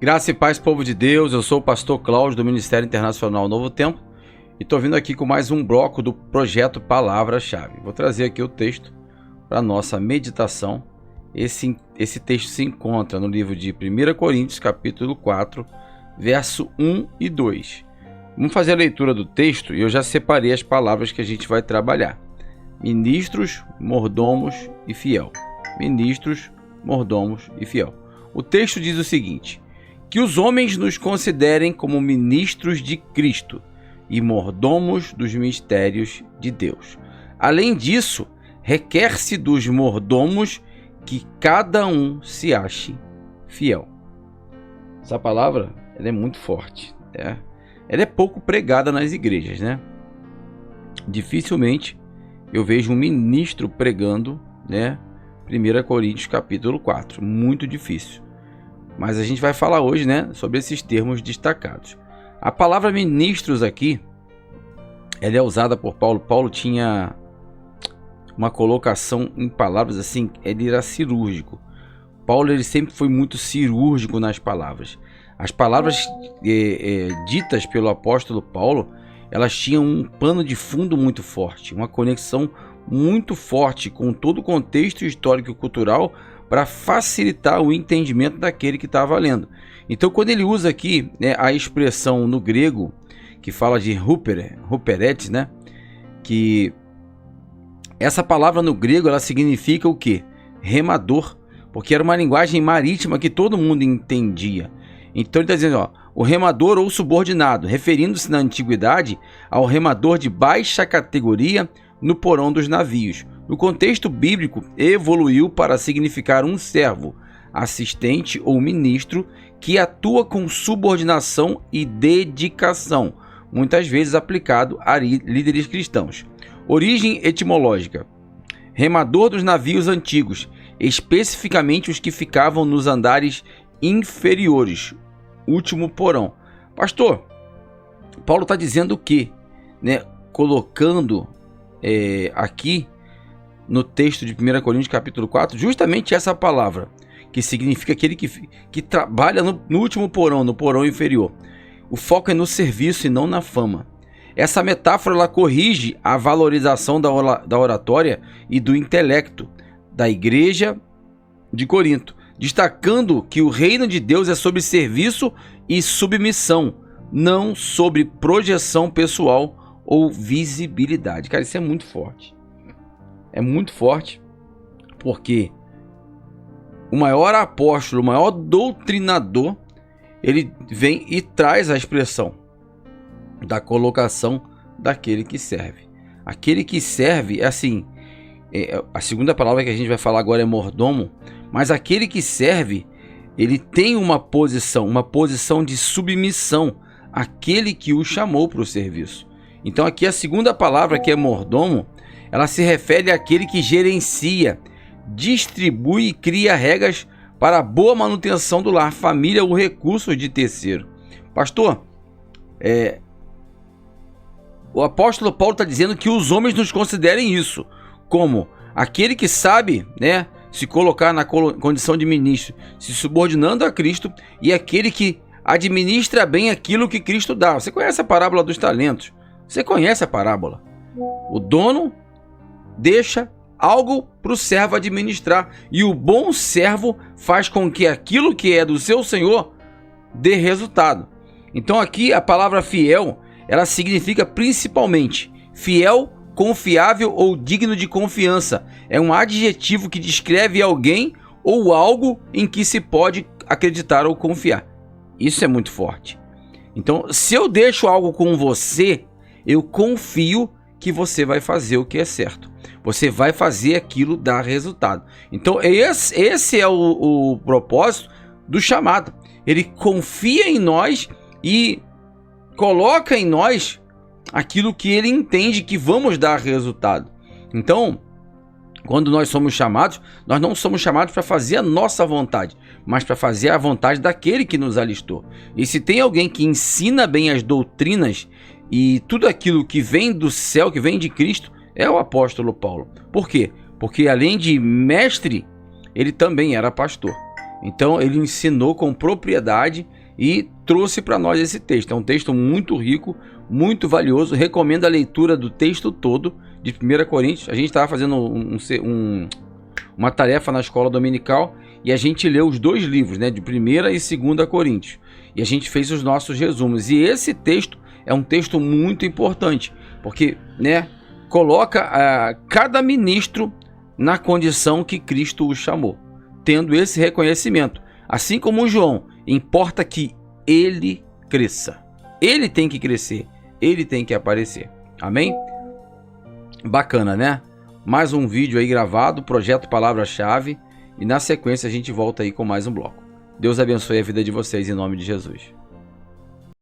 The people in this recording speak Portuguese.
Graça e paz, povo de Deus. Eu sou o pastor Cláudio do Ministério Internacional Novo Tempo e estou vindo aqui com mais um bloco do projeto Palavra-Chave. Vou trazer aqui o texto para nossa meditação. Esse texto se encontra no livro de 1 Coríntios, capítulo 4, verso 1 e 2. Vamos fazer a leitura do texto e eu já separei as palavras que a gente vai trabalhar. Ministros, mordomos e fiel. Ministros, mordomos e fiel. O texto diz o seguinte: que os homens nos considerem como ministros de Cristo e mordomos dos mistérios de Deus. Além disso, requer-se dos mordomos que cada um se ache fiel. Essa palavra ela é muito forte, né? Ela é pouco pregada nas igrejas, né? Dificilmente eu vejo um ministro pregando, né? 1 Coríntios capítulo 4, muito difícil. Mas a gente vai falar hoje, né, sobre esses termos destacados. A palavra ministros aqui, ela é usada por Paulo. Paulo tinha uma colocação em palavras assim, ele era cirúrgico. Paulo ele sempre foi muito cirúrgico nas palavras. As palavras ditas pelo apóstolo Paulo, elas tinham um pano de fundo muito forte, uma conexão muito forte com todo o contexto histórico e cultural para facilitar o entendimento daquele que estava lendo. Então, quando ele usa aqui, né, a expressão no grego, que fala de huperetes, né, que essa palavra no grego ela significa o quê? Remador, porque era uma linguagem marítima que todo mundo entendia. Então, ele está dizendo, o remador ou subordinado, referindo-se na antiguidade ao remador de baixa categoria no porão dos navios. No contexto bíblico, evoluiu para significar um servo, assistente ou ministro que atua com subordinação e dedicação, muitas vezes aplicado a líderes cristãos. Origem etimológica: remador dos navios antigos, especificamente os que ficavam nos andares inferiores, último porão. Pastor, Paulo está dizendo o quê? Né? Colocando aqui no texto de 1 Coríntios capítulo 4, justamente essa palavra, que significa aquele que trabalha no último porão, no porão inferior. O foco é no serviço e não na fama. Essa metáfora ela corrige a valorização da oratória e do intelecto da igreja de Corinto, destacando que o reino de Deus é sobre serviço e submissão, não sobre projeção pessoal ou visibilidade. Cara, isso é muito forte. É muito forte, porque o maior apóstolo, o maior doutrinador, ele vem e traz a expressão da colocação daquele que serve. Aquele que serve, é assim, a segunda palavra que a gente vai falar agora é mordomo, mas aquele que serve, ele tem uma posição de submissão àquele que o chamou para o serviço. Então aqui a segunda palavra, que é mordomo, ela se refere àquele que gerencia, distribui e cria regras para a boa manutenção do lar, família ou recursos de terceiro. Pastor, o apóstolo Paulo está dizendo que os homens nos considerem isso, como aquele que sabe, né, se colocar na condição de ministro, se subordinando a Cristo, e aquele que administra bem aquilo que Cristo dá. Você conhece a parábola dos talentos? Você conhece a parábola? O dono deixa algo para o servo administrar, e o bom servo faz com que aquilo que é do seu senhor dê resultado. Então aqui a palavra fiel, ela significa principalmente fiel, confiável ou digno de confiança. É um adjetivo que descreve alguém ou algo em que se pode acreditar ou confiar. Isso é muito forte. Então, se eu deixo algo com você, eu confio que você vai fazer o que é certo. Você vai fazer aquilo dar resultado. Então esse é o propósito do chamado. Ele confia em nós e coloca em nós aquilo que ele entende que vamos dar resultado. Então, quando nós somos chamados, nós não somos chamados para fazer a nossa vontade, mas para fazer a vontade daquele que nos alistou. E se tem alguém que ensina bem as doutrinas e tudo aquilo que vem do céu, que vem de Cristo, é o apóstolo Paulo. Por quê? Porque além de mestre, ele também era pastor. Então ele ensinou com propriedade e trouxe para nós esse texto. É um texto muito rico, muito valioso. Recomendo a leitura do texto todo de 1 Coríntios. A gente estava fazendo uma tarefa na escola dominical e a gente leu os dois livros, né, de 1 e 2 Coríntios. E a gente fez os nossos resumos. E esse texto é um texto muito importante, porque, né, coloca cada ministro na condição que Cristo o chamou, tendo esse reconhecimento. Assim como João, importa que ele cresça. Ele tem que crescer, ele tem que aparecer. Amém? Bacana, né? Mais um vídeo aí gravado, projeto Palavra-Chave, e na sequência a gente volta aí com mais um bloco. Deus abençoe a vida de vocês em nome de Jesus.